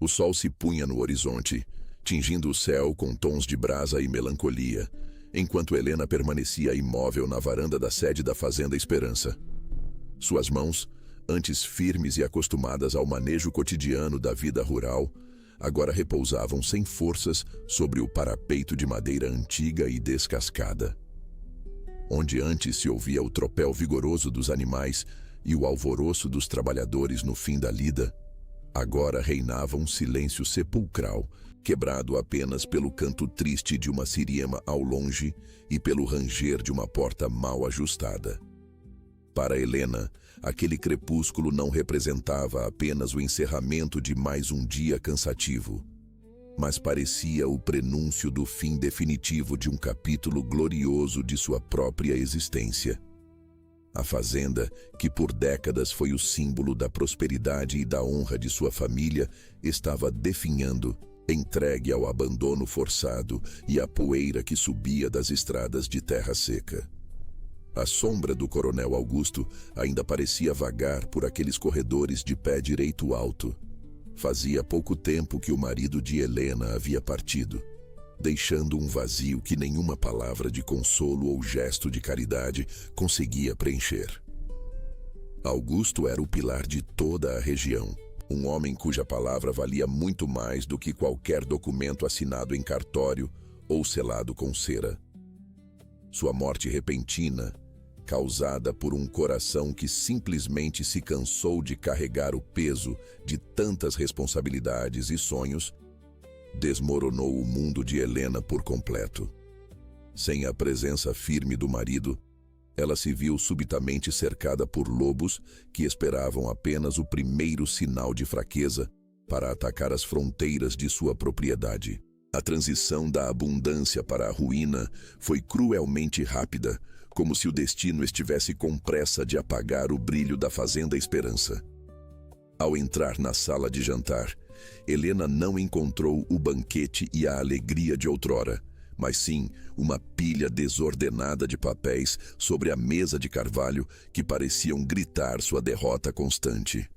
O sol se punha no horizonte, tingindo o céu com tons de brasa e melancolia, enquanto Helena permanecia imóvel na varanda da sede da Fazenda Esperança. Suas mãos, antes firmes e acostumadas ao manejo cotidiano da vida rural, agora repousavam sem forças sobre o parapeito de madeira antiga e descascada. Onde antes se ouvia o tropel vigoroso dos animais e o alvoroço dos trabalhadores no fim da lida, agora reinava um silêncio sepulcral, quebrado apenas pelo canto triste de uma siriema ao longe e pelo ranger de uma porta mal ajustada. Para Helena, aquele crepúsculo não representava apenas o encerramento de mais um dia cansativo, mas parecia o prenúncio do fim definitivo de um capítulo glorioso de sua própria existência. A fazenda, que por décadas foi o símbolo da prosperidade e da honra de sua família, estava definhando, entregue ao abandono forçado e à poeira que subia das estradas de terra seca. A sombra do Coronel Augusto ainda parecia vagar por aqueles corredores de pé direito alto. Fazia pouco tempo que o marido de Helena havia partido, deixando um vazio que nenhuma palavra de consolo ou gesto de caridade conseguia preencher. Augusto era o pilar de toda a região, um homem cuja palavra valia muito mais do que qualquer documento assinado em cartório ou selado com cera. Sua morte repentina, causada por um coração que simplesmente se cansou de carregar o peso de tantas responsabilidades e sonhos, desmoronou o mundo de Helena por completo. Sem a presença firme do marido, ela se viu subitamente cercada por lobos que esperavam apenas o primeiro sinal de fraqueza para atacar as fronteiras de sua propriedade. A transição da abundância para a ruína foi cruelmente rápida, como se o destino estivesse com pressa de apagar o brilho da Fazenda Esperança. Ao entrar na sala de jantar, Helena não encontrou o banquete e a alegria de outrora, mas sim uma pilha desordenada de papéis sobre a mesa de carvalho que pareciam gritar sua derrota constante.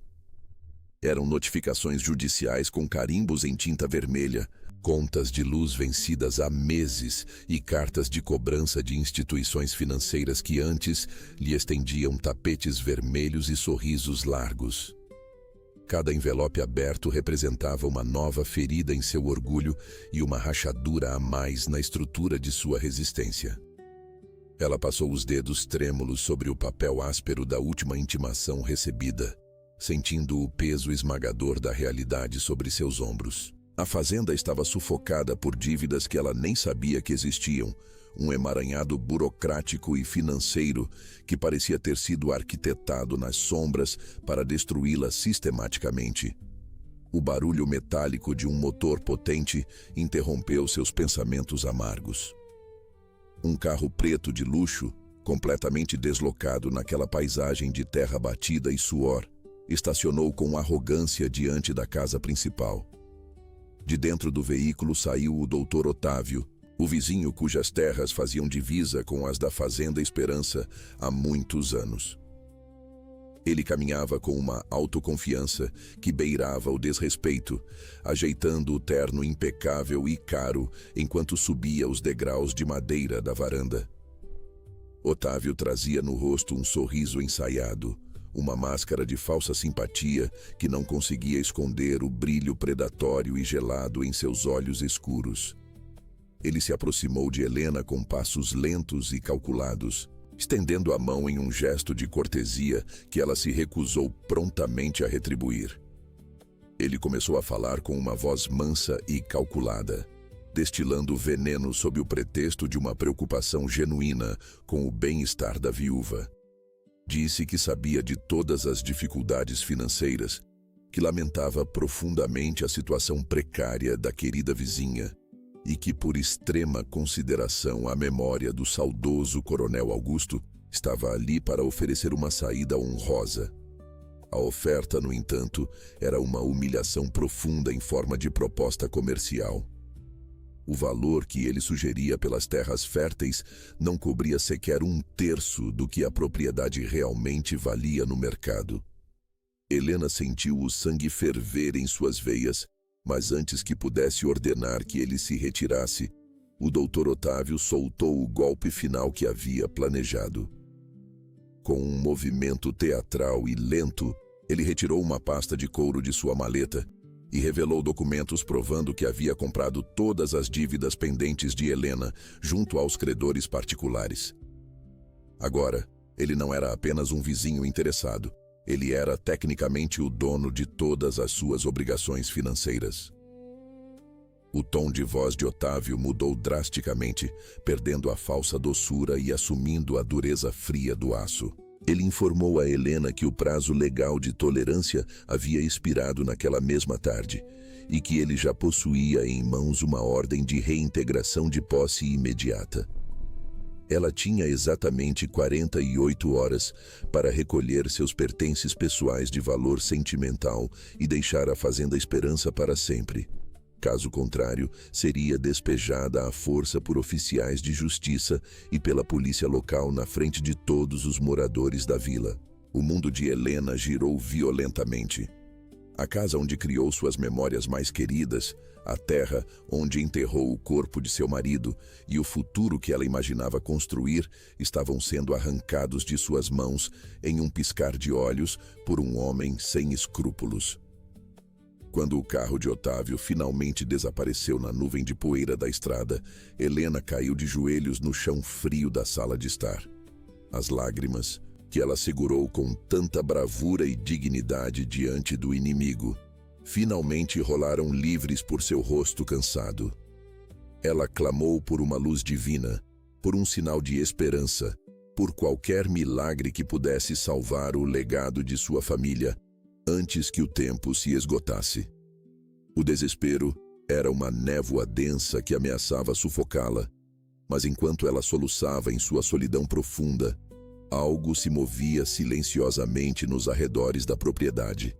Eram notificações judiciais com carimbos em tinta vermelha, contas de luz vencidas há meses e cartas de cobrança de instituições financeiras que antes lhe estendiam tapetes vermelhos e sorrisos largos. Cada envelope aberto representava uma nova ferida em seu orgulho e uma rachadura a mais na estrutura de sua resistência. Ela passou os dedos trêmulos sobre o papel áspero da última intimação recebida, sentindo o peso esmagador da realidade sobre seus ombros. A fazenda estava sufocada por dívidas que ela nem sabia que existiam, um emaranhado burocrático e financeiro que parecia ter sido arquitetado nas sombras para destruí-la sistematicamente. O barulho metálico de um motor potente interrompeu seus pensamentos amargos. Um carro preto de luxo, completamente deslocado naquela paisagem de terra batida e suor, estacionou com arrogância diante da casa principal. De dentro do veículo saiu o Dr. Otávio, o vizinho cujas terras faziam divisa com as da Fazenda Esperança há muitos anos. Ele caminhava com uma autoconfiança que beirava o desrespeito, ajeitando o terno impecável e caro enquanto subia os degraus de madeira da varanda. Otávio trazia no rosto um sorriso ensaiado, uma máscara de falsa simpatia que não conseguia esconder o brilho predatório e gelado em seus olhos escuros. Ele se aproximou de Helena com passos lentos e calculados, estendendo a mão em um gesto de cortesia que ela se recusou prontamente a retribuir. Ele começou a falar com uma voz mansa e calculada, destilando veneno sob o pretexto de uma preocupação genuína com o bem-estar da viúva. Disse que sabia de todas as dificuldades financeiras, que lamentava profundamente a situação precária da querida vizinha e que, por extrema consideração à memória do saudoso Coronel Augusto, estava ali para oferecer uma saída honrosa. A oferta, no entanto, era uma humilhação profunda em forma de proposta comercial. O valor que ele sugeria pelas terras férteis não cobria sequer 1/3 do que a propriedade realmente valia no mercado. Helena sentiu o sangue ferver em suas veias Mas antes que pudesse ordenar que ele se retirasse, o Dr. Otávio soltou o golpe final que havia planejado. Com um movimento teatral e lento, ele retirou uma pasta de couro de sua maleta e revelou documentos provando que havia comprado todas as dívidas pendentes de Helena junto aos credores particulares. Agora, ele não era apenas um vizinho interessado, ele era tecnicamente o dono de todas as suas obrigações financeiras. O tom de voz de Otávio mudou drasticamente, perdendo a falsa doçura e assumindo a dureza fria do aço. Ele informou a Helena que o prazo legal de tolerância havia expirado naquela mesma tarde e que ele já possuía em mãos uma ordem de reintegração de posse imediata. Ela tinha exatamente 48 horas para recolher seus pertences pessoais de valor sentimental e deixar a Fazenda Esperança para sempre. Caso contrário, seria despejada à força por oficiais de justiça e pela polícia local na frente de todos os moradores da vila. O mundo de Helena girou violentamente. A casa onde criou suas memórias mais queridas, a terra onde enterrou o corpo de seu marido e o futuro que ela imaginava construir estavam sendo arrancados de suas mãos em um piscar de olhos por um homem sem escrúpulos. Quando o carro de Otávio finalmente desapareceu na nuvem de poeira da estrada, Helena caiu de joelhos no chão frio da sala de estar. As lágrimas, que ela segurou com tanta bravura e dignidade diante do inimigo, finalmente rolaram livres por seu rosto cansado. Ela clamou por uma luz divina, por um sinal de esperança, por qualquer milagre que pudesse salvar o legado de sua família, antes que o tempo se esgotasse. O desespero era uma névoa densa que ameaçava sufocá-la, mas enquanto ela soluçava em sua solidão profunda, algo se movia silenciosamente nos arredores da propriedade.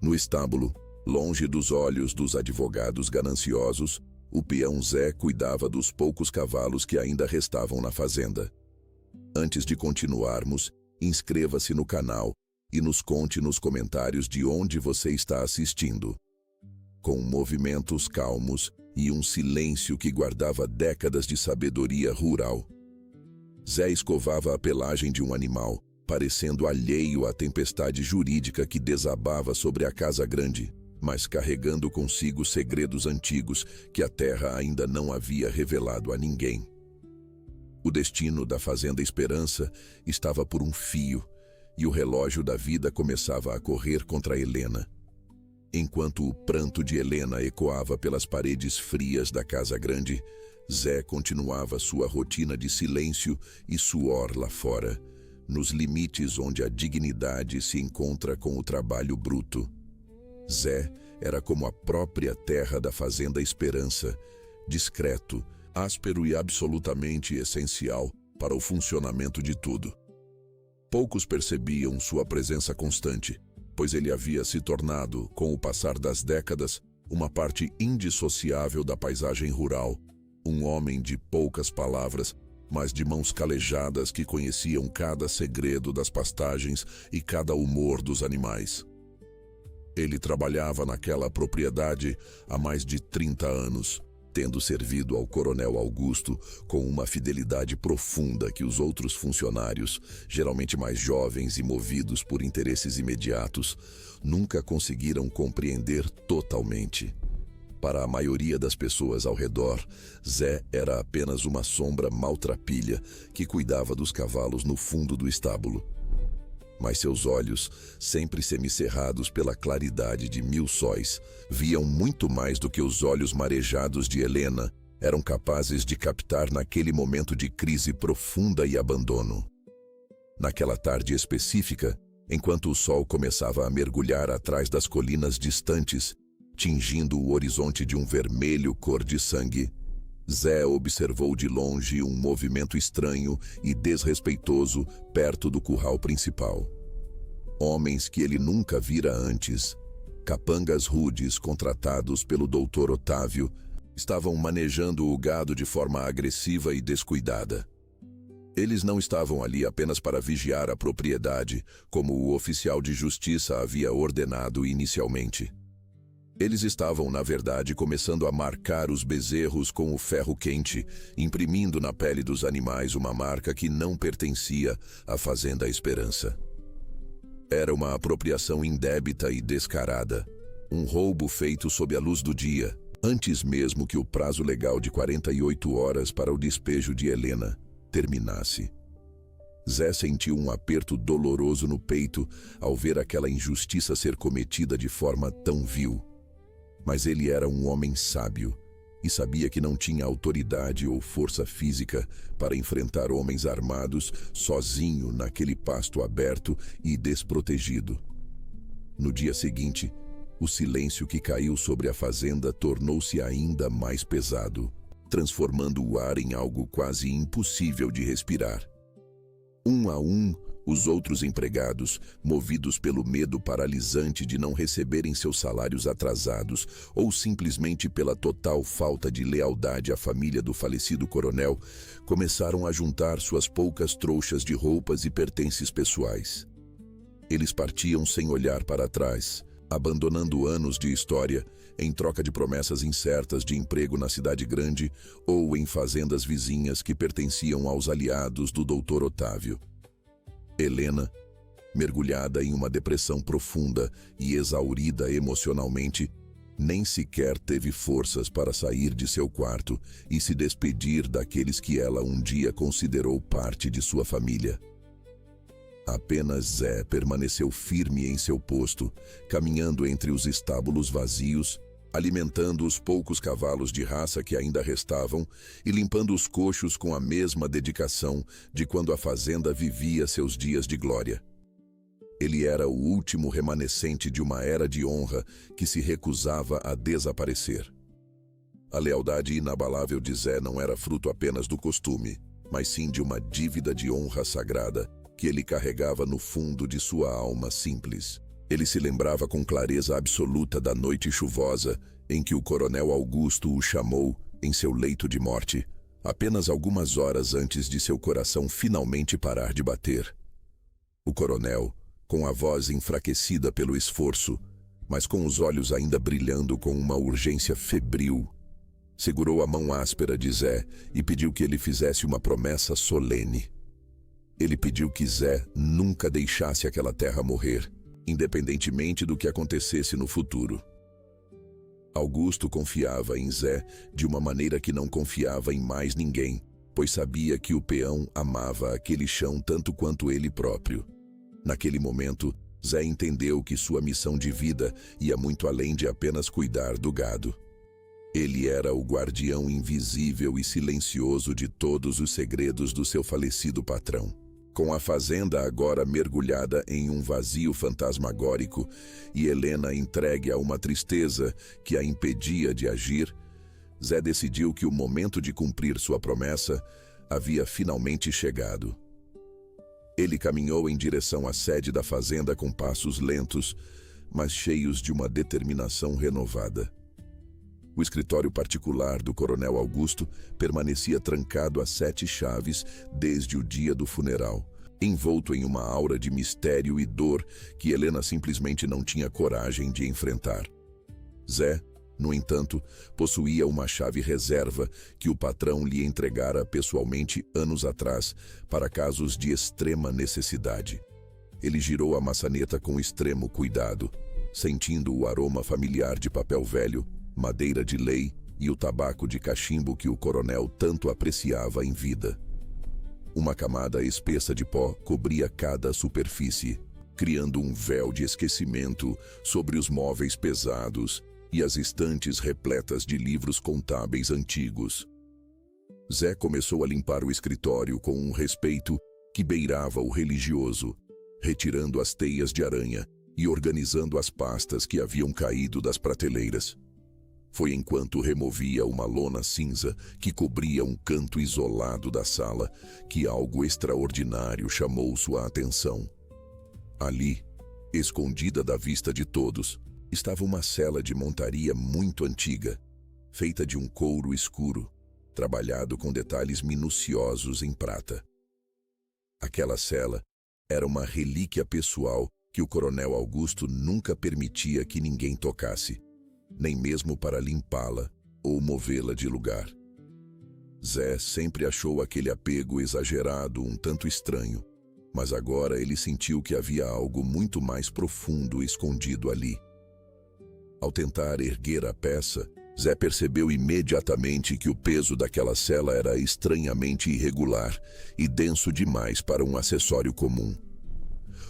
No estábulo, longe dos olhos dos advogados gananciosos, o peão Zé cuidava dos poucos cavalos que ainda restavam na fazenda. Antes de continuarmos, inscreva-se no canal e nos conte nos comentários de onde você está assistindo. Com movimentos calmos e um silêncio que guardava décadas de sabedoria rural, Zé escovava a pelagem de um animal, parecendo alheio à tempestade jurídica que desabava sobre a casa grande, mas carregando consigo segredos antigos que a terra ainda não havia revelado a ninguém. O destino da Fazenda Esperança estava por um fio, e o relógio da vida começava a correr contra Helena. Enquanto o pranto de Helena ecoava pelas paredes frias da casa grande, Zé continuava sua rotina de silêncio e suor lá fora, nos limites onde a dignidade se encontra com o trabalho bruto. Zé era como a própria terra da Fazenda Esperança, discreto, áspero e absolutamente essencial para o funcionamento de tudo. Poucos percebiam sua presença constante, pois ele havia se tornado, com o passar das décadas, uma parte indissociável da paisagem rural, um homem de poucas palavras, mas de mãos calejadas que conheciam cada segredo das pastagens e cada humor dos animais. Ele trabalhava naquela propriedade há mais de 30 anos, tendo servido ao Coronel Augusto com uma fidelidade profunda que os outros funcionários, geralmente mais jovens e movidos por interesses imediatos, nunca conseguiram compreender totalmente. Para a maioria das pessoas ao redor, Zé era apenas uma sombra maltrapilha que cuidava dos cavalos no fundo do estábulo. Mas seus olhos, sempre semicerrados pela claridade de 1000 sóis, viam muito mais do que os olhos marejados de Helena eram capazes de captar naquele momento de crise profunda e abandono. Naquela tarde específica, enquanto o sol começava a mergulhar atrás das colinas distantes, tingindo o horizonte de um vermelho cor de sangue, Zé observou de longe um movimento estranho e desrespeitoso perto do curral principal. Homens que ele nunca vira antes, capangas rudes contratados pelo Dr. Otávio, estavam manejando o gado de forma agressiva e descuidada. Eles não estavam ali apenas para vigiar a propriedade, como o oficial de justiça havia ordenado inicialmente. Eles estavam, na verdade, começando a marcar os bezerros com o ferro quente, imprimindo na pele dos animais uma marca que não pertencia à Fazenda Esperança. Era uma apropriação indébita e descarada, um roubo feito sob a luz do dia, antes mesmo que o prazo legal de 48 horas para o despejo de Helena terminasse. Zé sentiu um aperto doloroso no peito ao ver aquela injustiça ser cometida de forma tão vil. Mas ele era um homem sábio e sabia que não tinha autoridade ou força física para enfrentar homens armados sozinho naquele pasto aberto e desprotegido. No dia seguinte, o silêncio que caiu sobre a fazenda tornou-se ainda mais pesado, transformando o ar em algo quase impossível de respirar. Um a um, os outros empregados, movidos pelo medo paralisante de não receberem seus salários atrasados ou simplesmente pela total falta de lealdade à família do falecido coronel, começaram a juntar suas poucas trouxas de roupas e pertences pessoais. Eles partiam sem olhar para trás, abandonando anos de história em troca de promessas incertas de emprego na cidade grande ou em fazendas vizinhas que pertenciam aos aliados do Dr. Otávio. Helena, mergulhada em uma depressão profunda e exaurida emocionalmente, nem sequer teve forças para sair de seu quarto e se despedir daqueles que ela um dia considerou parte de sua família. Apenas Zé permaneceu firme em seu posto, caminhando entre os estábulos vazios, alimentando os poucos cavalos de raça que ainda restavam e limpando os coxos com a mesma dedicação de quando a fazenda vivia seus dias de glória. Ele era o último remanescente de uma era de honra que se recusava a desaparecer. A lealdade inabalável de Zé não era fruto apenas do costume, mas sim de uma dívida de honra sagrada que ele carregava no fundo de sua alma simples. Ele se lembrava com clareza absoluta da noite chuvosa em que o coronel Augusto o chamou em seu leito de morte, apenas algumas horas antes de seu coração finalmente parar de bater. O coronel, com a voz enfraquecida pelo esforço, mas com os olhos ainda brilhando com uma urgência febril, segurou a mão áspera de Zé e pediu que ele fizesse uma promessa solene. Ele pediu que Zé nunca deixasse aquela terra morrer, independentemente do que acontecesse no futuro. Augusto confiava em Zé de uma maneira que não confiava em mais ninguém, pois sabia que o peão amava aquele chão tanto quanto ele próprio. Naquele momento, Zé entendeu que sua missão de vida ia muito além de apenas cuidar do gado. Ele era o guardião invisível e silencioso de todos os segredos do seu falecido patrão. Com a fazenda agora mergulhada em um vazio fantasmagórico e Helena entregue a uma tristeza que a impedia de agir, Zé decidiu que o momento de cumprir sua promessa havia finalmente chegado. Ele caminhou em direção à sede da fazenda com passos lentos, mas cheios de uma determinação renovada. O escritório particular do coronel Augusto permanecia trancado a 7 chaves desde o dia do funeral, envolto em uma aura de mistério e dor que Helena simplesmente não tinha coragem de enfrentar. Zé, no entanto, possuía uma chave reserva que o patrão lhe entregara pessoalmente anos atrás para casos de extrema necessidade. Ele girou a maçaneta com extremo cuidado, sentindo o aroma familiar de papel velho, madeira de lei e o tabaco de cachimbo que o coronel tanto apreciava em vida. Uma camada espessa de pó cobria cada superfície, criando um véu de esquecimento sobre os móveis pesados e as estantes repletas de livros contábeis antigos. Zé começou a limpar o escritório com um respeito que beirava o religioso, retirando as teias de aranha e organizando as pastas que haviam caído das prateleiras. Foi enquanto removia uma lona cinza que cobria um canto isolado da sala que algo extraordinário chamou sua atenção. Ali, escondida da vista de todos, estava uma cela de montaria muito antiga, feita de um couro escuro, trabalhado com detalhes minuciosos em prata. Aquela cela era uma relíquia pessoal que o coronel Augusto nunca permitia que ninguém tocasse. nem mesmo para limpá-la ou movê-la de lugar. Zé sempre achou aquele apego exagerado um tanto estranho, mas agora ele sentiu que havia algo muito mais profundo escondido ali. Ao tentar erguer a peça, Zé percebeu imediatamente que o peso daquela cela era estranhamente irregular e denso demais para um acessório comum.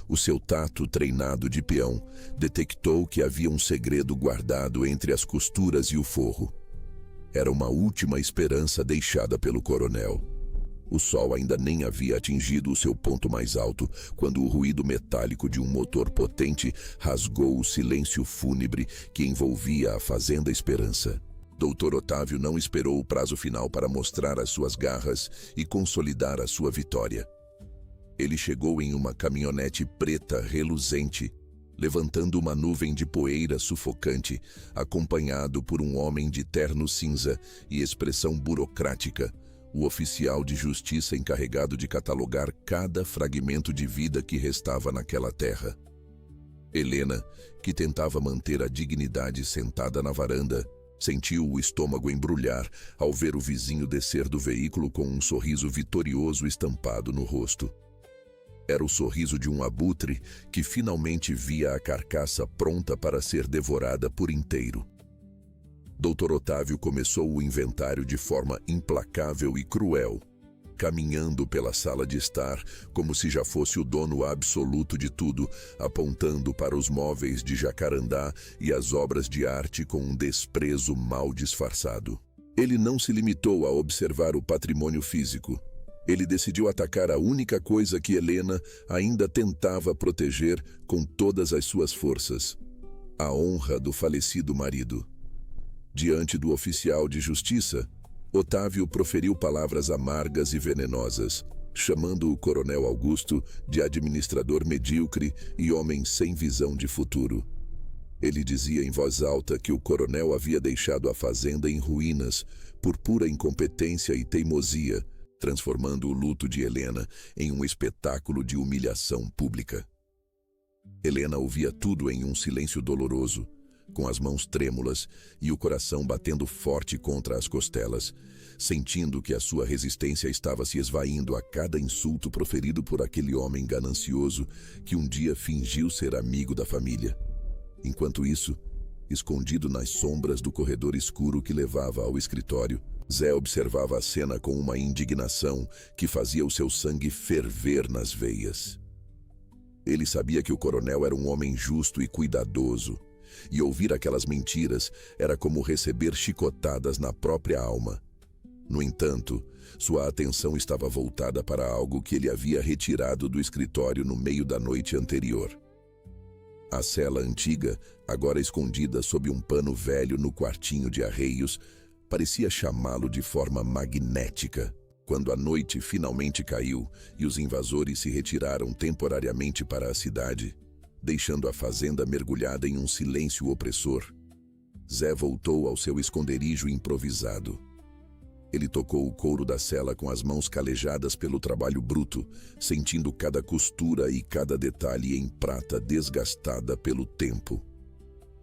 O seu tato treinado de peão detectou que havia um segredo guardado entre as costuras e o forro. Era uma última esperança deixada pelo coronel. O sol ainda nem havia atingido o seu ponto mais alto quando o ruído metálico de um motor potente rasgou o silêncio fúnebre que envolvia a Fazenda Esperança. Dr. Otávio não esperou o prazo final para mostrar as suas garras e consolidar a sua vitória. Ele chegou em uma caminhonete preta reluzente, levantando uma nuvem de poeira sufocante, acompanhado por um homem de terno cinza e expressão burocrática, o oficial de justiça encarregado de catalogar cada fragmento de vida que restava naquela terra. Helena, que tentava manter a dignidade sentada na varanda, sentiu o estômago embrulhar ao ver o vizinho descer do veículo com um sorriso vitorioso estampado no rosto. Era o sorriso de um abutre que finalmente via a carcaça pronta para ser devorada por inteiro. Dr. Otávio começou o inventário de forma implacável e cruel, caminhando pela sala de estar como se já fosse o dono absoluto de tudo, apontando para os móveis de jacarandá e as obras de arte com um desprezo mal disfarçado. Ele não se limitou a observar o patrimônio físico. Ele decidiu atacar a única coisa que Helena ainda tentava proteger com todas as suas forças: a honra do falecido marido. Diante do oficial de justiça, Otávio proferiu palavras amargas e venenosas, chamando o coronel Augusto de administrador medíocre e homem sem visão de futuro. Ele dizia em voz alta que o coronel havia deixado a fazenda em ruínas por pura incompetência e teimosia, transformando o luto de Helena em um espetáculo de humilhação pública. Helena ouvia tudo em um silêncio doloroso, com as mãos trêmulas e o coração batendo forte contra as costelas, sentindo que a sua resistência estava se esvaindo a cada insulto proferido por aquele homem ganancioso que um dia fingiu ser amigo da família. Enquanto isso, escondido nas sombras do corredor escuro que levava ao escritório, Zé observava a cena com uma indignação que fazia o seu sangue ferver nas veias. Ele sabia que o coronel era um homem justo e cuidadoso, e ouvir aquelas mentiras era como receber chicotadas na própria alma. No entanto, sua atenção estava voltada para algo que ele havia retirado do escritório no meio da noite anterior. A cela antiga, agora escondida sob um pano velho no quartinho de arreios, parecia chamá-lo de forma magnética. Quando a noite finalmente caiu e os invasores se retiraram temporariamente para a cidade, deixando a fazenda mergulhada em um silêncio opressor, Zé voltou ao seu esconderijo improvisado. Ele tocou o couro da cela com as mãos calejadas pelo trabalho bruto, sentindo cada costura e cada detalhe em prata desgastada pelo tempo.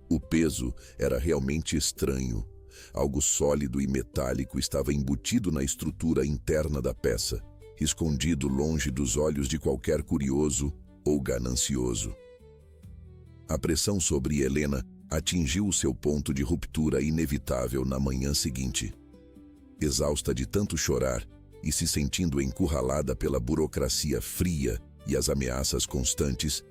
O peso era realmente estranho. Algo sólido e metálico estava embutido na estrutura interna da peça, escondido longe dos olhos de qualquer curioso ou ganancioso. A pressão sobre Helena atingiu o seu ponto de ruptura inevitável na manhã seguinte. Exausta de tanto chorar e se sentindo encurralada pela burocracia fria e as ameaças constantes,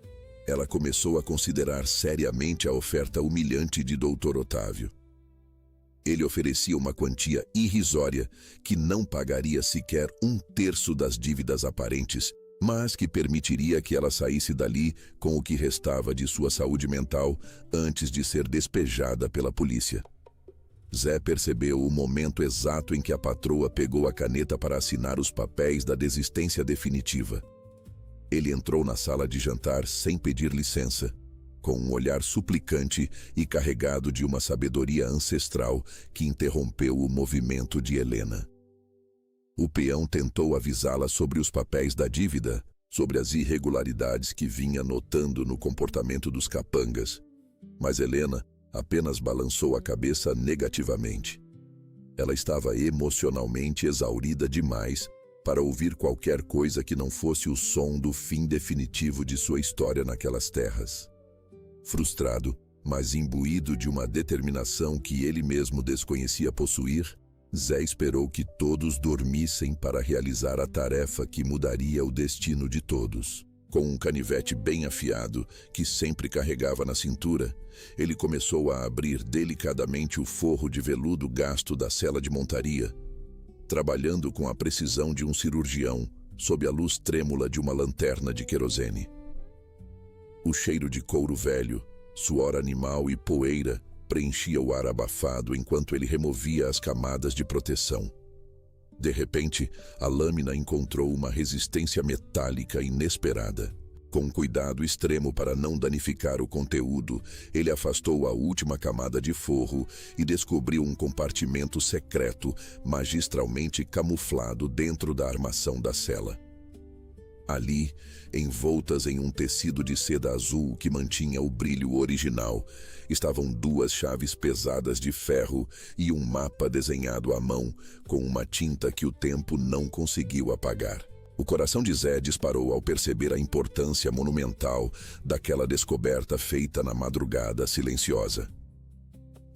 ela começou a considerar seriamente a oferta humilhante de Dr. Otávio. Ele oferecia uma quantia irrisória que não pagaria sequer 1/3 das dívidas aparentes, mas que permitiria que ela saísse dali com o que restava de sua saúde mental antes de ser despejada pela polícia. Zé percebeu o momento exato em que a patroa pegou a caneta para assinar os papéis da desistência definitiva. Ele entrou na sala de jantar sem pedir licença, com um olhar suplicante e carregado de uma sabedoria ancestral que interrompeu o movimento de Helena. O peão tentou avisá-la sobre os papéis da dívida, sobre as irregularidades que vinha notando no comportamento dos capangas, mas Helena apenas balançou a cabeça negativamente. Ela estava emocionalmente exaurida demais para ouvir qualquer coisa que não fosse o som do fim definitivo de sua história naquelas terras. Frustrado, mas imbuído de uma determinação que ele mesmo desconhecia possuir, Zé esperou que todos dormissem para realizar a tarefa que mudaria o destino de todos. Com um canivete bem afiado, que sempre carregava na cintura, ele começou a abrir delicadamente o forro de veludo gasto da sela de montaria, trabalhando com a precisão de um cirurgião, sob a luz trêmula de uma lanterna de querosene. O cheiro de couro velho, suor animal e poeira preenchia o ar abafado enquanto ele removia as camadas de proteção. De repente, a lâmina encontrou uma resistência metálica inesperada. Com cuidado extremo para não danificar o conteúdo, ele afastou a última camada de forro e descobriu um compartimento secreto, magistralmente camuflado dentro da armação da cela. Ali, envoltas em um tecido de seda azul que mantinha o brilho original, estavam 2 chaves pesadas de ferro e um mapa desenhado à mão com uma tinta que o tempo não conseguiu apagar. O coração de Zé disparou ao perceber a importância monumental daquela descoberta feita na madrugada silenciosa.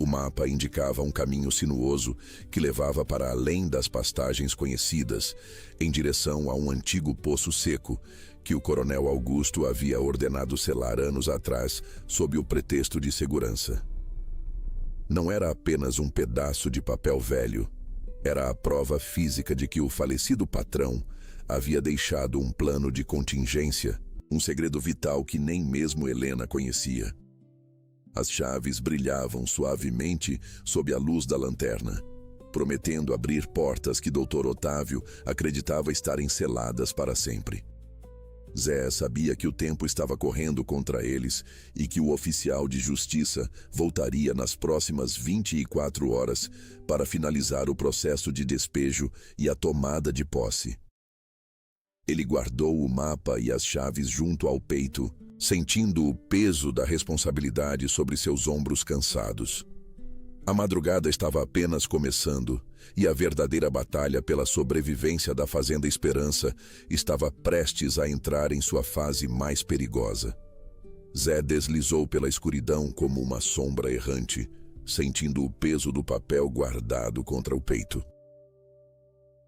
O mapa indicava um caminho sinuoso que levava para além das pastagens conhecidas, em direção a um antigo poço seco que o coronel Augusto havia ordenado selar anos atrás sob o pretexto de segurança. Não era apenas um pedaço de papel velho, era a prova física de que o falecido patrão havia deixado um plano de contingência, um segredo vital que nem mesmo Helena conhecia. As chaves brilhavam suavemente sob a luz da lanterna, prometendo abrir portas que Dr. Otávio acreditava estarem seladas para sempre. Zé sabia que o tempo estava correndo contra eles e que o oficial de justiça voltaria nas próximas 24 horas para finalizar o processo de despejo e a tomada de posse. Ele guardou o mapa e as chaves junto ao peito, sentindo o peso da responsabilidade sobre seus ombros cansados. A madrugada estava apenas começando e a verdadeira batalha pela sobrevivência da Fazenda Esperança estava prestes a entrar em sua fase mais perigosa. Zé deslizou pela escuridão como uma sombra errante, sentindo o peso do papel guardado contra o peito.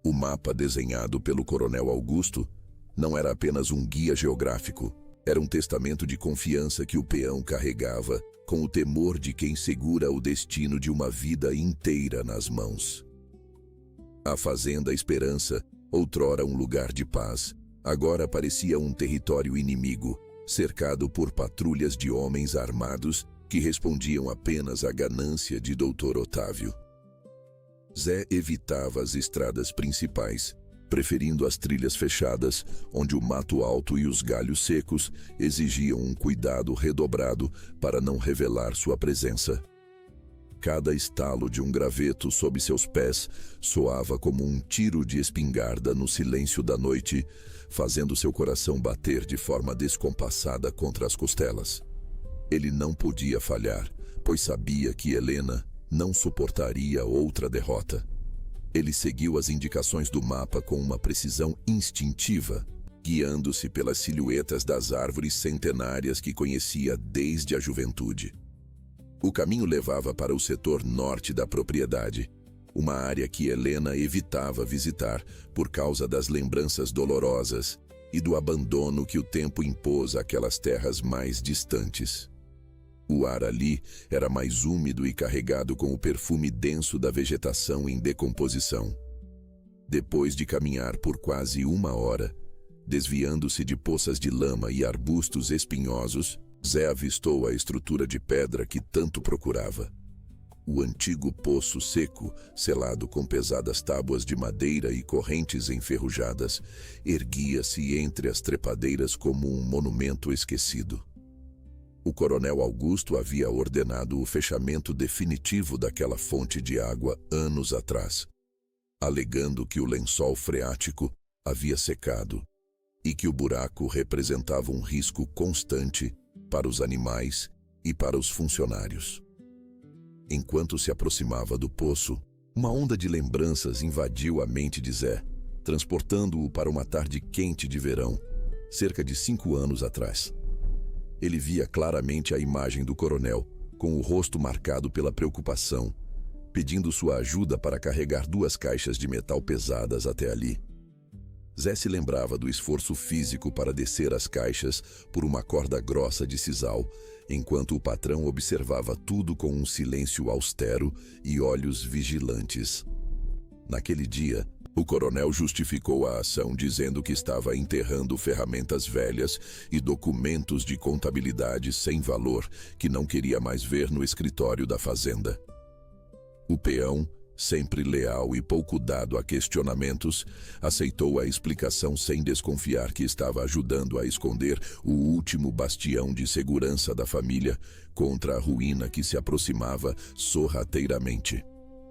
O mapa desenhado pelo coronel Augusto não era apenas um guia geográfico, era um testamento de confiança que o peão carregava com o temor de quem segura o destino de uma vida inteira nas mãos. A Fazenda Esperança, outrora um lugar de paz, agora parecia um território inimigo, cercado por patrulhas de homens armados que respondiam apenas à ganância de Dr. Otávio. Zé evitava as estradas principais, preferindo as trilhas fechadas, onde o mato alto e os galhos secos exigiam um cuidado redobrado para não revelar sua presença. Cada estalo de um graveto sob seus pés soava como um tiro de espingarda no silêncio da noite, fazendo seu coração bater de forma descompassada contra as costelas. Ele não podia falhar, pois sabia que Helena não suportaria outra derrota. Ele seguiu as indicações do mapa com uma precisão instintiva, guiando-se pelas silhuetas das árvores centenárias que conhecia desde a juventude. O caminho levava para o setor norte da propriedade, uma área que Helena evitava visitar por causa das lembranças dolorosas e do abandono que o tempo impôs àquelas terras mais distantes. O ar ali era mais úmido e carregado com o perfume denso da vegetação em decomposição. Depois de caminhar por quase 1 hora, desviando-se de poças de lama e arbustos espinhosos, Zé avistou a estrutura de pedra que tanto procurava. O antigo poço seco, selado com pesadas tábuas de madeira e correntes enferrujadas, erguia-se entre as trepadeiras como um monumento esquecido. O coronel Augusto havia ordenado o fechamento definitivo daquela fonte de água anos atrás, alegando que o lençol freático havia secado e que o buraco representava um risco constante para os animais e para os funcionários. Enquanto se aproximava do poço, uma onda de lembranças invadiu a mente de Zé, transportando-o para uma tarde quente de verão, cerca de 5 anos atrás. Ele via claramente a imagem do coronel, com o rosto marcado pela preocupação, pedindo sua ajuda para carregar 2 caixas de metal pesadas até ali. Zé se lembrava do esforço físico para descer as caixas por uma corda grossa de sisal, enquanto o patrão observava tudo com um silêncio austero e olhos vigilantes. Naquele dia, o coronel justificou a ação dizendo que estava enterrando ferramentas velhas e documentos de contabilidade sem valor que não queria mais ver no escritório da fazenda. O peão, sempre leal e pouco dado a questionamentos, aceitou a explicação sem desconfiar que estava ajudando a esconder o último bastião de segurança da família contra a ruína que se aproximava sorrateiramente.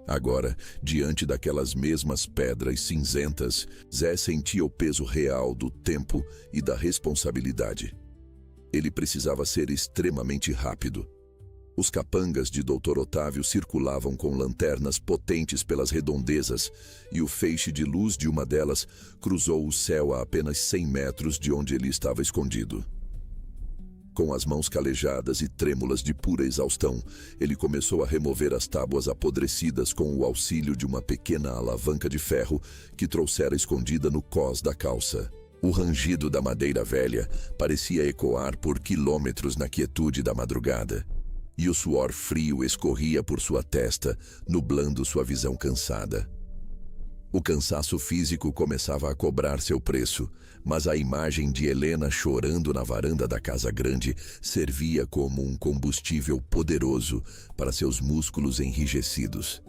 Agora, diante daquelas mesmas pedras cinzentas, Zé sentia o peso real do tempo e da responsabilidade. Ele precisava ser extremamente rápido. Os capangas de Dr. Otávio circulavam com lanternas potentes pelas redondezas e o feixe de luz de uma delas cruzou o céu a apenas 100 metros de onde ele estava escondido. Com as mãos calejadas e trêmulas de pura exaustão, ele começou a remover as tábuas apodrecidas com o auxílio de uma pequena alavanca de ferro que trouxera escondida no cós da calça. O rangido da madeira velha parecia ecoar por quilômetros na quietude da madrugada. E o suor frio escorria por sua testa, nublando sua visão cansada. O cansaço físico começava a cobrar seu preço, mas a imagem de Helena chorando na varanda da casa grande servia como um combustível poderoso para seus músculos enrijecidos.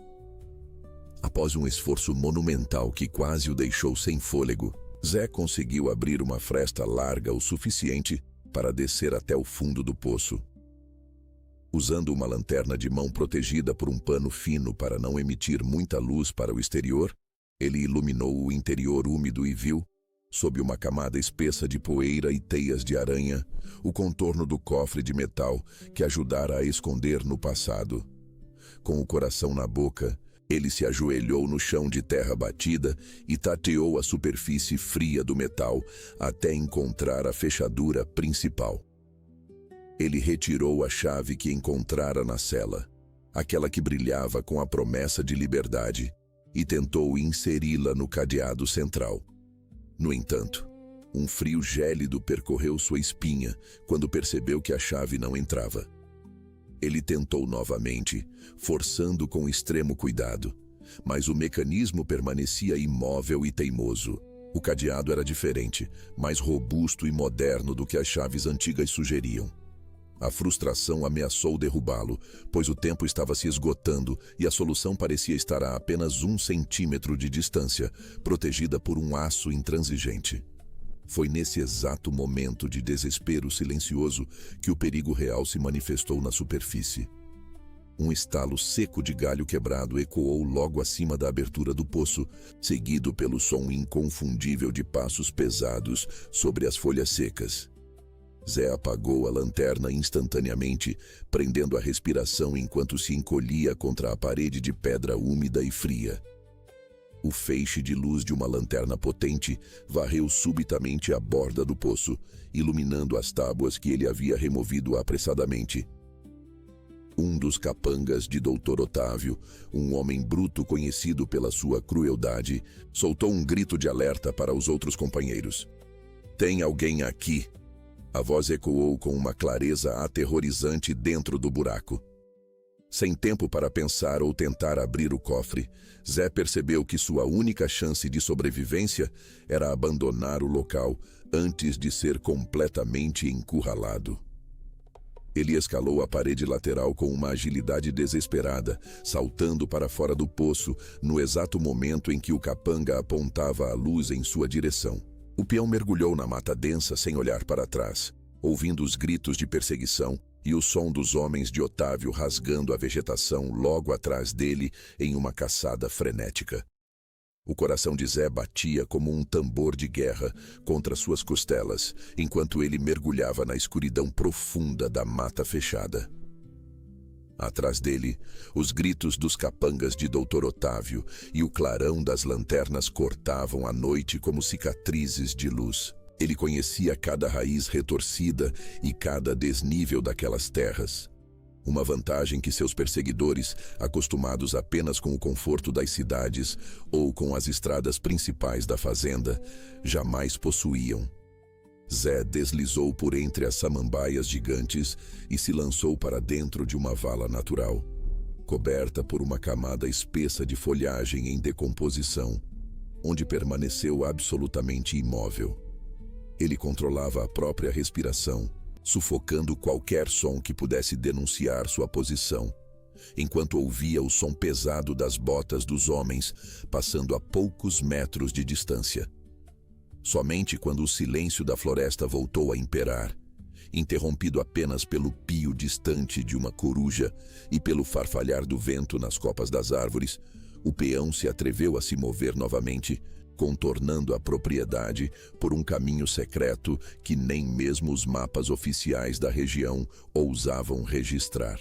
Após um esforço monumental que quase o deixou sem fôlego, Zé conseguiu abrir uma fresta larga o suficiente para descer até o fundo do poço. Usando uma lanterna de mão protegida por um pano fino para não emitir muita luz para o exterior, ele iluminou o interior úmido e viu, sob uma camada espessa de poeira e teias de aranha, o contorno do cofre de metal que ajudara a esconder no passado. Com o coração na boca, ele se ajoelhou no chão de terra batida e tateou a superfície fria do metal até encontrar a fechadura principal. Ele retirou a chave que encontrara na cela, aquela que brilhava com a promessa de liberdade, e tentou inseri-la no cadeado central. No entanto, um frio gélido percorreu sua espinha quando percebeu que a chave não entrava. Ele tentou novamente, forçando com extremo cuidado, mas o mecanismo permanecia imóvel e teimoso. O cadeado era diferente, mais robusto e moderno do que as chaves antigas sugeriam. A frustração ameaçou derrubá-lo, pois o tempo estava se esgotando e a solução parecia estar a apenas 1 centímetro de distância, protegida por um aço intransigente. Foi nesse exato momento de desespero silencioso que o perigo real se manifestou na superfície. Um estalo seco de galho quebrado ecoou logo acima da abertura do poço, seguido pelo som inconfundível de passos pesados sobre as folhas secas. Zé apagou a lanterna instantaneamente, prendendo a respiração enquanto se encolhia contra a parede de pedra úmida e fria. O feixe de luz de uma lanterna potente varreu subitamente a borda do poço, iluminando as tábuas que ele havia removido apressadamente. Um dos capangas de Dr. Otávio, um homem bruto conhecido pela sua crueldade, soltou um grito de alerta para os outros companheiros. "Tem alguém aqui!" A voz ecoou com uma clareza aterrorizante dentro do buraco. Sem tempo para pensar ou tentar abrir o cofre, Zé percebeu que sua única chance de sobrevivência era abandonar o local antes de ser completamente encurralado. Ele escalou a parede lateral com uma agilidade desesperada, saltando para fora do poço no exato momento em que o capanga apontava a luz em sua direção. O peão mergulhou na mata densa sem olhar para trás, ouvindo os gritos de perseguição e o som dos homens de Otávio rasgando a vegetação logo atrás dele em uma caçada frenética. O coração de Zé batia como um tambor de guerra contra suas costelas, enquanto ele mergulhava na escuridão profunda da mata fechada. Atrás dele, os gritos dos capangas de Dr. Otávio e o clarão das lanternas cortavam a noite como cicatrizes de luz. Ele conhecia cada raiz retorcida e cada desnível daquelas terras. Uma vantagem que seus perseguidores, acostumados apenas com o conforto das cidades ou com as estradas principais da fazenda, jamais possuíam. Zé deslizou por entre as samambaias gigantes e se lançou para dentro de uma vala natural, coberta por uma camada espessa de folhagem em decomposição, onde permaneceu absolutamente imóvel. Ele controlava a própria respiração, sufocando qualquer som que pudesse denunciar sua posição, enquanto ouvia o som pesado das botas dos homens passando a poucos metros de distância. Somente quando o silêncio da floresta voltou a imperar, interrompido apenas pelo pio distante de uma coruja e pelo farfalhar do vento nas copas das árvores, o peão se atreveu a se mover novamente, contornando a propriedade por um caminho secreto que nem mesmo os mapas oficiais da região ousavam registrar.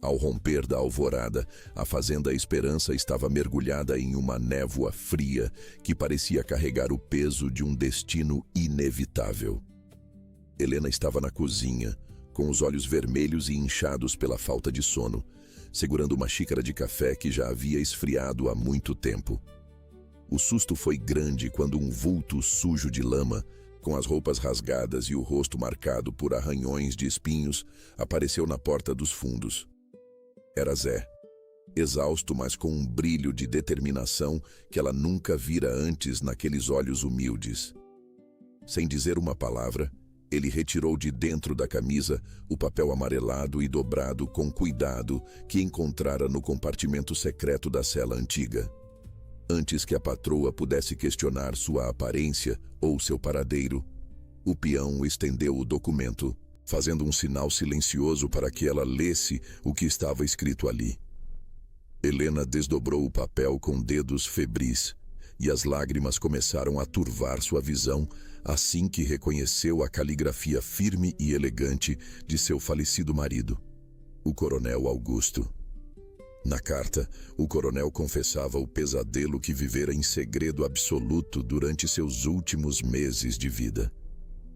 Ao romper da alvorada, a Fazenda Esperança estava mergulhada em uma névoa fria que parecia carregar o peso de um destino inevitável. Helena estava na cozinha, com os olhos vermelhos e inchados pela falta de sono, segurando uma xícara de café que já havia esfriado há muito tempo. O susto foi grande quando um vulto sujo de lama, com as roupas rasgadas e o rosto marcado por arranhões de espinhos, apareceu na porta dos fundos. Era Zé, exausto, mas com um brilho de determinação que ela nunca vira antes naqueles olhos humildes. Sem dizer uma palavra, ele retirou de dentro da camisa o papel amarelado e dobrado com cuidado que encontrara no compartimento secreto da cela antiga. Antes que a patroa pudesse questionar sua aparência ou seu paradeiro, o peão estendeu o documento, fazendo um sinal silencioso para que ela lesse o que estava escrito ali. Helena desdobrou o papel com dedos febris, e as lágrimas começaram a turvar sua visão assim que reconheceu a caligrafia firme e elegante de seu falecido marido, o Coronel Augusto. Na carta, o coronel confessava o pesadelo que vivera em segredo absoluto durante seus últimos meses de vida.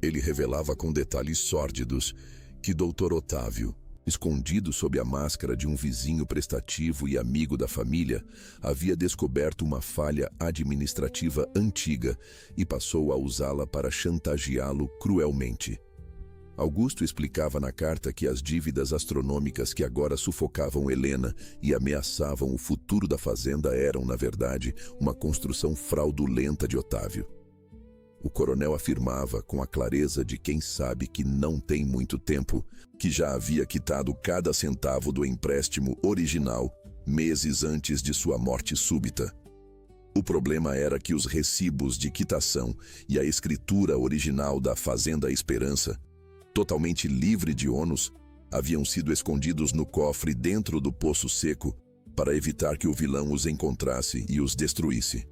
Ele revelava com detalhes sórdidos que Dr. Otávio, escondido sob a máscara de um vizinho prestativo e amigo da família, havia descoberto uma falha administrativa antiga e passou a usá-la para chantageá-lo cruelmente. Augusto explicava na carta que as dívidas astronômicas que agora sufocavam Helena e ameaçavam o futuro da fazenda eram, na verdade, uma construção fraudulenta de Otávio. O coronel afirmava, com a clareza de quem sabe que não tem muito tempo, que já havia quitado cada centavo do empréstimo original meses antes de sua morte súbita. O problema era que os recibos de quitação e a escritura original da Fazenda Esperança, totalmente livre de ônus, haviam sido escondidos no cofre dentro do poço seco para evitar que o vilão os encontrasse e os destruísse.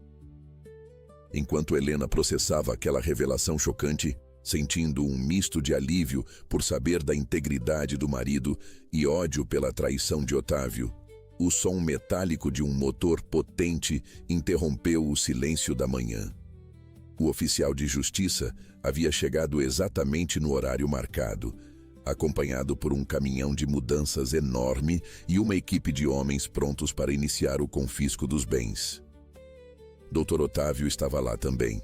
Enquanto Helena processava aquela revelação chocante, sentindo um misto de alívio por saber da integridade do marido e ódio pela traição de Otávio, o som metálico de um motor potente interrompeu o silêncio da manhã. O oficial de justiça havia chegado exatamente no horário marcado, acompanhado por um caminhão de mudanças enorme e uma equipe de homens prontos para iniciar o confisco dos bens. Dr. Otávio estava lá também,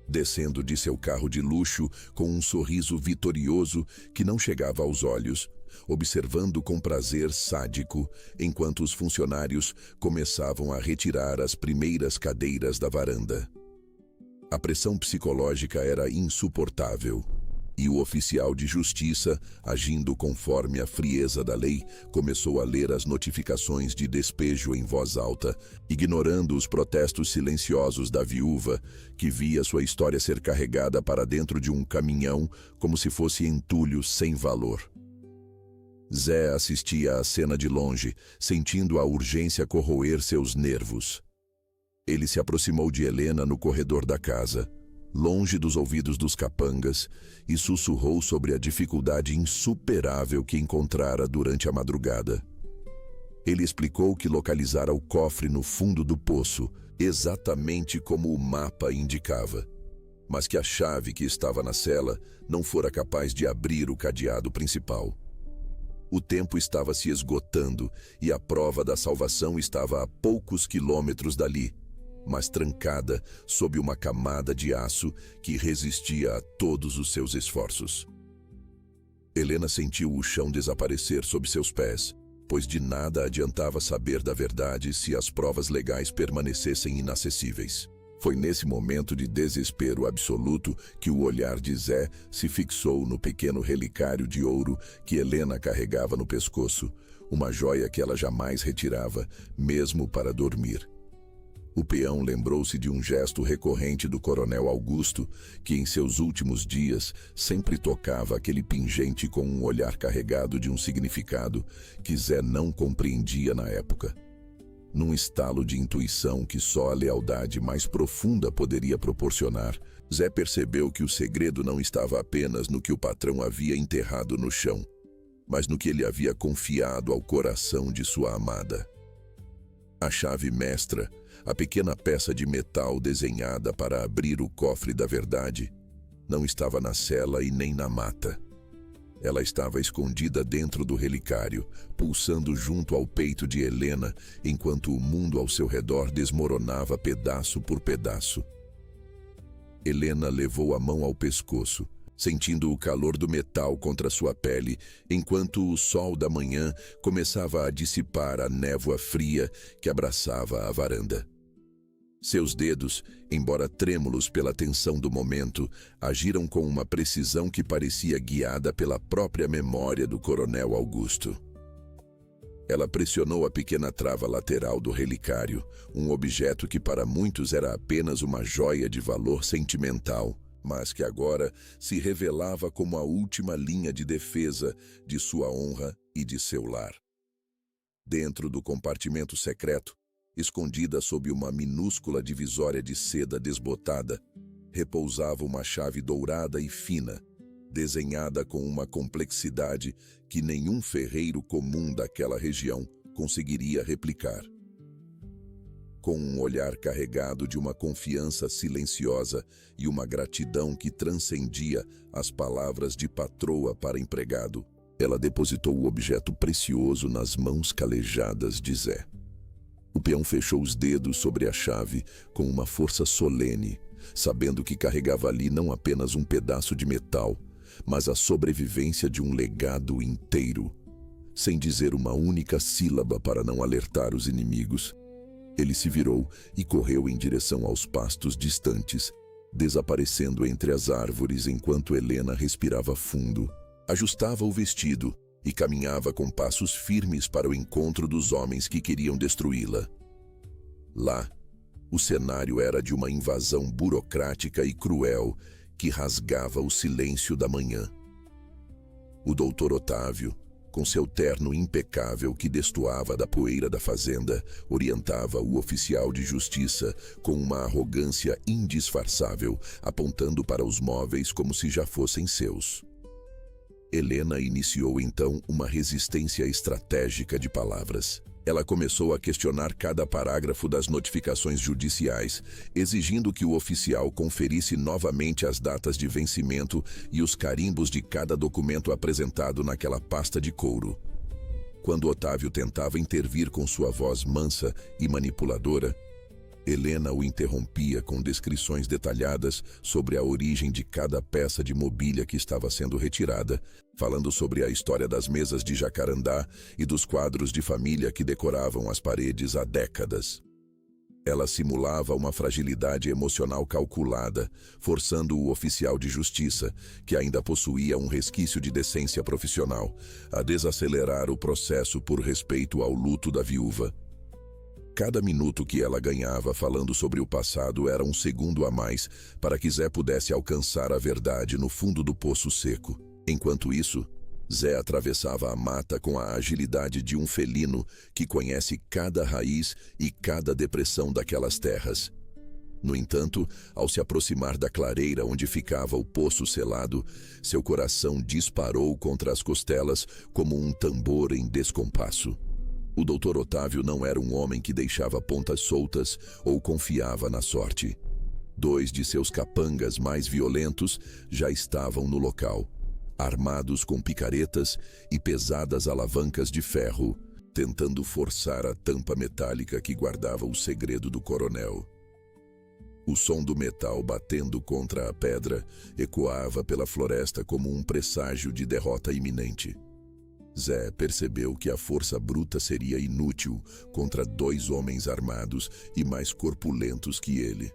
descendo de seu carro de luxo com um sorriso vitorioso que não chegava aos olhos, observando com prazer sádico enquanto os funcionários começavam a retirar as primeiras cadeiras da varanda. A pressão psicológica era insuportável, e o oficial de justiça, agindo conforme a frieza da lei, começou a ler as notificações de despejo em voz alta, ignorando os protestos silenciosos da viúva, que via sua história ser carregada para dentro de um caminhão como se fosse entulho sem valor. Zé assistia à cena de longe, sentindo a urgência corroer seus nervos. Ele se aproximou de Helena no corredor da casa, longe dos ouvidos dos capangas, e sussurrou sobre a dificuldade insuperável que encontrara durante a madrugada. Ele explicou que localizara o cofre no fundo do poço, exatamente como o mapa indicava, mas que a chave que estava na cela não fora capaz de abrir o cadeado principal. O tempo estava se esgotando e a prova da salvação estava a poucos quilômetros dali, mas trancada sob uma camada de aço que resistia a todos os seus esforços. Helena sentiu o chão desaparecer sob seus pés, pois de nada adiantava saber da verdade se as provas legais permanecessem inacessíveis. Foi nesse momento de desespero absoluto que o olhar de Zé se fixou no pequeno relicário de ouro que Helena carregava no pescoço, uma joia que ela jamais retirava, mesmo para dormir. O peão lembrou-se de um gesto recorrente do coronel Augusto, que em seus últimos dias sempre tocava aquele pingente com um olhar carregado de um significado que Zé não compreendia na época. Num estalo de intuição que só a lealdade mais profunda poderia proporcionar, Zé percebeu que o segredo não estava apenas no que o patrão havia enterrado no chão, mas no que ele havia confiado ao coração de sua amada. A chave mestra, a pequena peça de metal desenhada para abrir o cofre da verdade, não estava na cela e nem na mata. Ela estava escondida dentro do relicário, pulsando junto ao peito de Helena, enquanto o mundo ao seu redor desmoronava pedaço por pedaço. Helena levou a mão ao pescoço, sentindo o calor do metal contra sua pele, enquanto o sol da manhã começava a dissipar a névoa fria que abraçava a varanda. Seus dedos, embora trêmulos pela tensão do momento, agiram com uma precisão que parecia guiada pela própria memória do coronel Augusto. Ela pressionou a pequena trava lateral do relicário, um objeto que para muitos era apenas uma joia de valor sentimental, mas que agora se revelava como a última linha de defesa de sua honra e de seu lar. Dentro do compartimento secreto, escondida sob uma minúscula divisória de seda desbotada, repousava uma chave dourada e fina, desenhada com uma complexidade que nenhum ferreiro comum daquela região conseguiria replicar. Com um olhar carregado de uma confiança silenciosa e uma gratidão que transcendia as palavras de patroa para empregado, ela depositou o objeto precioso nas mãos calejadas de Zé. O peão fechou os dedos sobre a chave com uma força solene, sabendo que carregava ali não apenas um pedaço de metal, mas a sobrevivência de um legado inteiro. Sem dizer uma única sílaba para não alertar os inimigos, ele se virou e correu em direção aos pastos distantes, desaparecendo entre as árvores enquanto Helena respirava fundo, ajustava o vestido e caminhava com passos firmes para o encontro dos homens que queriam destruí-la. Lá, o cenário era de uma invasão burocrática e cruel que rasgava o silêncio da manhã. O doutor Otávio, com seu terno impecável que destoava da poeira da fazenda, orientava o oficial de justiça com uma arrogância indisfarçável, apontando para os móveis como se já fossem seus. Helena iniciou então uma resistência estratégica de palavras. Ela começou a questionar cada parágrafo das notificações judiciais, exigindo que o oficial conferisse novamente as datas de vencimento e os carimbos de cada documento apresentado naquela pasta de couro. Quando Otávio tentava intervir com sua voz mansa e manipuladora, Helena o interrompia com descrições detalhadas sobre a origem de cada peça de mobília que estava sendo retirada, falando sobre a história das mesas de jacarandá e dos quadros de família que decoravam as paredes há décadas. Ela simulava uma fragilidade emocional calculada, forçando o oficial de justiça, que ainda possuía um resquício de decência profissional, a desacelerar o processo por respeito ao luto da viúva. Cada minuto que ela ganhava falando sobre o passado era um segundo a mais para que Zé pudesse alcançar a verdade no fundo do poço seco. Enquanto isso, Zé atravessava a mata com a agilidade de um felino que conhece cada raiz e cada depressão daquelas terras. No entanto, ao se aproximar da clareira onde ficava o poço selado, seu coração disparou contra as costelas como um tambor em descompasso. O Dr. Otávio não era um homem que deixava pontas soltas ou confiava na sorte. 2 de seus capangas mais violentos já estavam no local, armados com picaretas e pesadas alavancas de ferro, tentando forçar a tampa metálica que guardava o segredo do coronel. O som do metal batendo contra a pedra ecoava pela floresta como um presságio de derrota iminente. Zé percebeu que a força bruta seria inútil contra 2 homens armados e mais corpulentos que ele.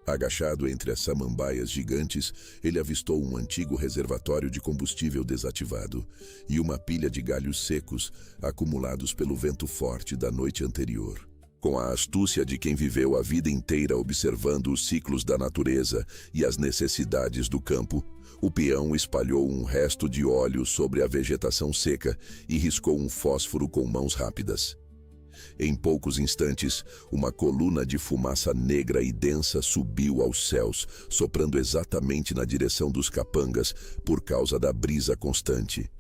Agachado entre as samambaias gigantes, ele avistou um antigo reservatório de combustível desativado e uma pilha de galhos secos acumulados pelo vento forte da noite anterior. Com a astúcia de quem viveu a vida inteira observando os ciclos da natureza e as necessidades do campo, o peão espalhou um resto de óleo sobre a vegetação seca e riscou um fósforo com mãos rápidas. Em poucos instantes, uma coluna de fumaça negra e densa subiu aos céus, soprando exatamente na direção dos capangas por causa da brisa constante.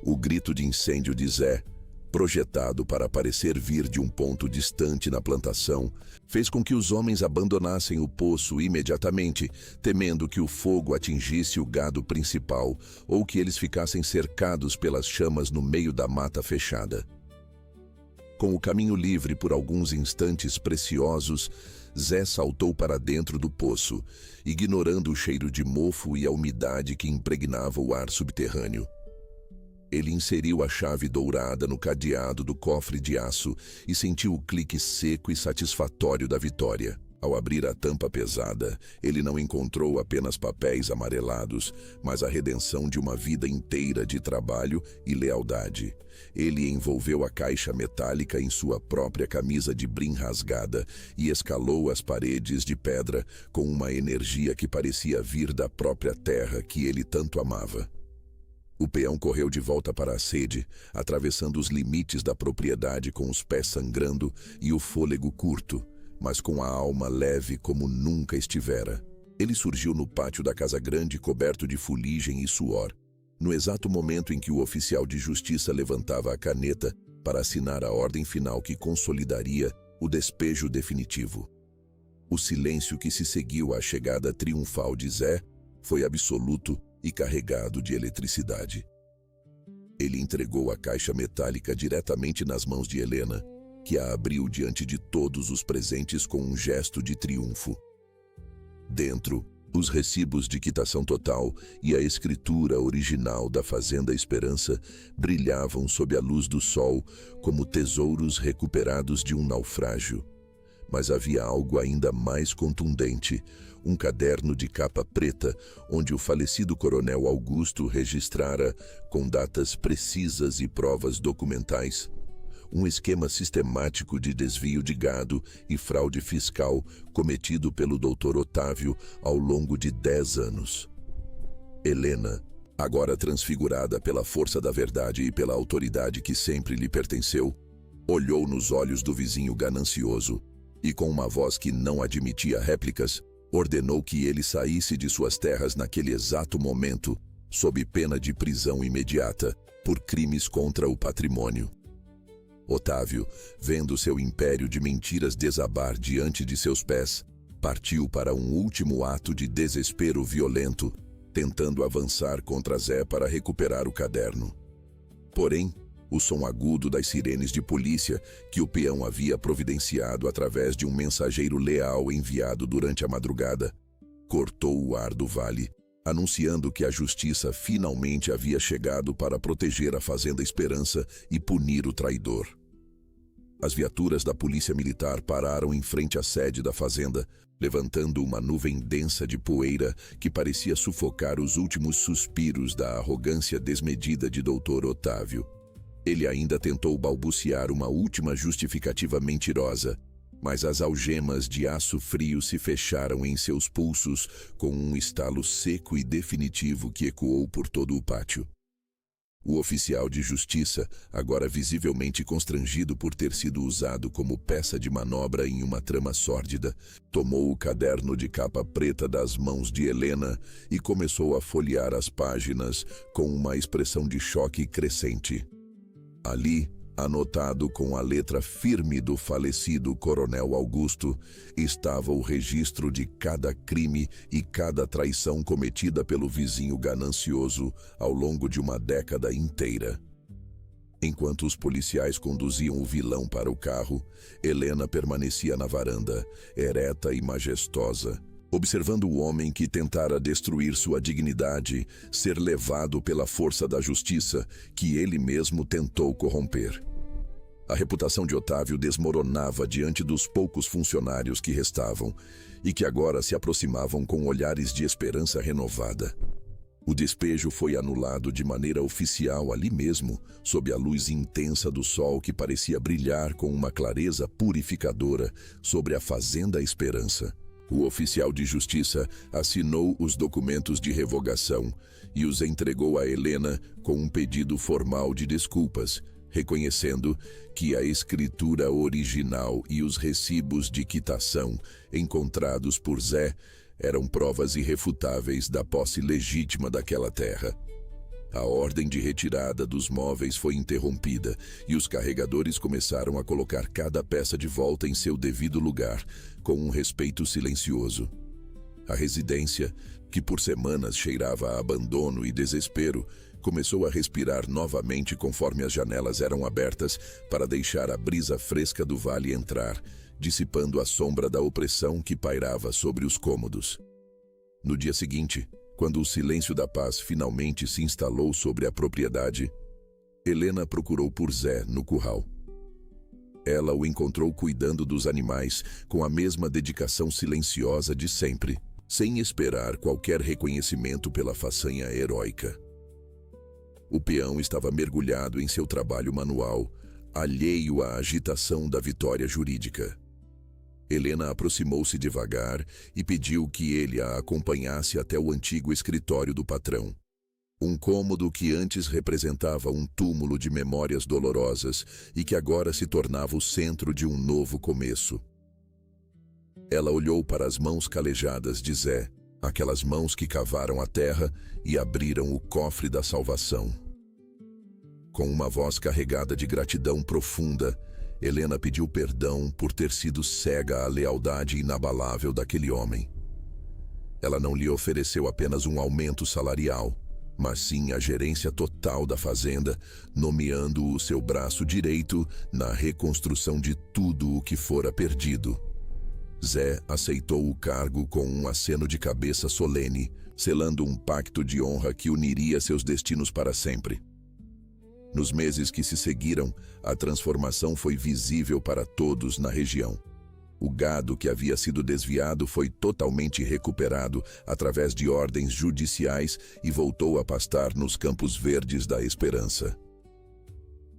O grito de incêndio de Zé, projetado para parecer vir de um ponto distante na plantação, fez com que os homens abandonassem o poço imediatamente, temendo que o fogo atingisse o gado principal ou que eles ficassem cercados pelas chamas no meio da mata fechada. Com o caminho livre por alguns instantes preciosos, Zé saltou para dentro do poço, ignorando o cheiro de mofo e a umidade que impregnava o ar subterrâneo. Ele inseriu a chave dourada no cadeado do cofre de aço e sentiu o clique seco e satisfatório da vitória. Ao abrir a tampa pesada, ele não encontrou apenas papéis amarelados, mas a redenção de uma vida inteira de trabalho e lealdade. Ele envolveu a caixa metálica em sua própria camisa de brim rasgada e escalou as paredes de pedra com uma energia que parecia vir da própria terra que ele tanto amava. O peão correu de volta para a sede, atravessando os limites da propriedade com os pés sangrando e o fôlego curto, mas com a alma leve como nunca estivera. Ele surgiu no pátio da casa grande coberto de fuligem e suor, no exato momento em que o oficial de justiça levantava a caneta para assinar a ordem final que consolidaria o despejo definitivo. O silêncio que se seguiu à chegada triunfal de Zé foi absoluto e carregado de eletricidade. Ele entregou a caixa metálica diretamente nas mãos de Helena, que a abriu diante de todos os presentes com um gesto de triunfo. Dentro, os recibos de quitação total e a escritura original da Fazenda Esperança brilhavam sob a luz do sol como tesouros recuperados de um naufrágio. Mas havia algo ainda mais contundente, um caderno de capa preta, onde o falecido coronel Augusto registrara, com datas precisas e provas documentais, um esquema sistemático de desvio de gado e fraude fiscal cometido pelo Dr. Otávio ao longo de 10 anos. Helena, agora transfigurada pela força da verdade e pela autoridade que sempre lhe pertenceu, olhou nos olhos do vizinho ganancioso e, com uma voz que não admitia réplicas, ordenou que ele saísse de suas terras naquele exato momento, sob pena de prisão imediata, por crimes contra o patrimônio. Otávio, vendo seu império de mentiras desabar diante de seus pés, partiu para um último ato de desespero violento, tentando avançar contra Zé para recuperar o caderno. Porém, o som agudo das sirenes de polícia que o peão havia providenciado através de um mensageiro leal enviado durante a madrugada cortou o ar do vale, anunciando que a justiça finalmente havia chegado para proteger a Fazenda Esperança e punir o traidor. As viaturas da polícia militar pararam em frente à sede da fazenda, levantando uma nuvem densa de poeira que parecia sufocar os últimos suspiros da arrogância desmedida de Dr. Otávio. Ele ainda tentou balbuciar uma última justificativa mentirosa, mas as algemas de aço frio se fecharam em seus pulsos com um estalo seco e definitivo que ecoou por todo o pátio. O oficial de justiça, agora visivelmente constrangido por ter sido usado como peça de manobra em uma trama sórdida, tomou o caderno de capa preta das mãos de Helena e começou a folhear as páginas com uma expressão de choque crescente. Ali, Anotado com a letra firme do falecido Coronel Augusto, estava o registro de cada crime e cada traição cometida pelo vizinho ganancioso ao longo de uma década inteira. Enquanto os policiais conduziam o vilão para o carro, Helena permanecia na varanda, ereta e majestosa, observando o homem que tentara destruir sua dignidade ser levado pela força da justiça que ele mesmo tentou corromper. A reputação de Otávio desmoronava diante dos poucos funcionários que restavam e que agora se aproximavam com olhares de esperança renovada. O despejo foi anulado de maneira oficial ali mesmo, sob a luz intensa do sol que parecia brilhar com uma clareza purificadora sobre a Fazenda Esperança. O oficial de justiça assinou os documentos de revogação e os entregou a Helena com um pedido formal de desculpas, reconhecendo que a escritura original e os recibos de quitação encontrados por Zé eram provas irrefutáveis da posse legítima daquela terra. A ordem de retirada dos móveis foi interrompida e os carregadores começaram a colocar cada peça de volta em seu devido lugar, com um respeito silencioso. A residência, que por semanas cheirava a abandono e desespero, começou a respirar novamente conforme as janelas eram abertas para deixar a brisa fresca do vale entrar, dissipando a sombra da opressão que pairava sobre os cômodos. No dia seguinte, quando o silêncio da paz finalmente se instalou sobre a propriedade, Helena procurou por Zé no curral. Ela o encontrou cuidando dos animais com a mesma dedicação silenciosa de sempre, sem esperar qualquer reconhecimento pela façanha heróica. O peão estava mergulhado em seu trabalho manual, alheio à agitação da vitória jurídica. Helena aproximou-se devagar e pediu que ele a acompanhasse até o antigo escritório do patrão. Um cômodo que antes representava um túmulo de memórias dolorosas e que agora se tornava o centro de um novo começo. Ela olhou para as mãos calejadas de Zé, aquelas mãos que cavaram a terra e abriram o cofre da salvação. Com uma voz carregada de gratidão profunda, Helena pediu perdão por ter sido cega à lealdade inabalável daquele homem. Ela não lhe ofereceu apenas um aumento salarial, mas sim a gerência total da fazenda, nomeando-o seu braço direito na reconstrução de tudo o que fora perdido. Zé aceitou o cargo com um aceno de cabeça solene, selando um pacto de honra que uniria seus destinos para sempre. Nos meses que se seguiram, a transformação foi visível para todos na região. O gado que havia sido desviado foi totalmente recuperado através de ordens judiciais e voltou a pastar nos campos verdes da Esperança.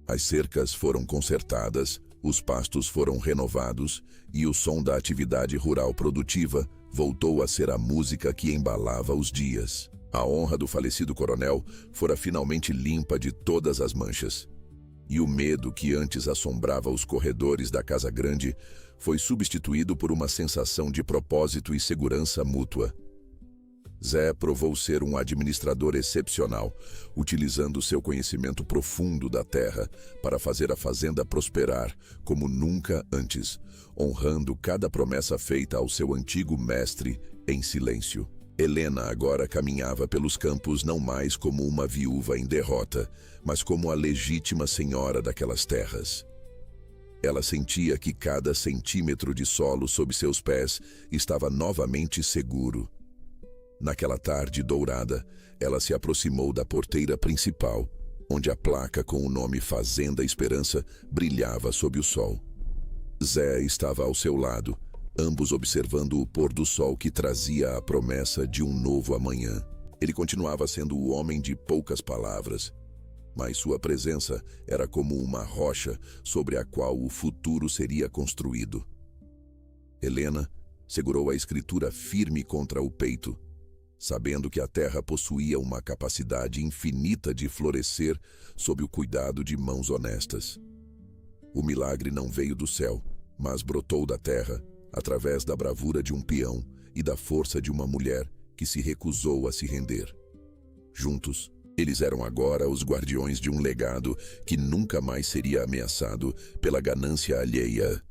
As cercas foram consertadas, os pastos foram renovados e o som da atividade rural produtiva voltou a ser a música que embalava os dias. A honra do falecido coronel fora finalmente limpa de todas as manchas. E o medo que antes assombrava os corredores da Casa Grande foi substituído por uma sensação de propósito e segurança mútua. Zé provou ser um administrador excepcional, utilizando seu conhecimento profundo da terra para fazer a fazenda prosperar como nunca antes, honrando cada promessa feita ao seu antigo mestre em silêncio. Helena agora caminhava pelos campos não mais como uma viúva em derrota, mas como a legítima senhora daquelas terras. Ela sentia que cada centímetro de solo sob seus pés estava novamente seguro. Naquela tarde dourada, ela se aproximou da porteira principal, onde a placa com o nome Fazenda Esperança brilhava sob o sol. Zé estava ao seu lado, ambos observando o pôr do sol que trazia a promessa de um novo amanhã. Ele continuava sendo o homem de poucas palavras, mas sua presença era como uma rocha sobre a qual o futuro seria construído. Helena segurou a escritura firme contra o peito, sabendo que a terra possuía uma capacidade infinita de florescer sob o cuidado de mãos honestas. O milagre não veio do céu, mas brotou da terra, através da bravura de um peão e da força de uma mulher que se recusou a se render. Juntos, Eles eram agora os guardiões de um legado que nunca mais seria ameaçado pela ganância alheia.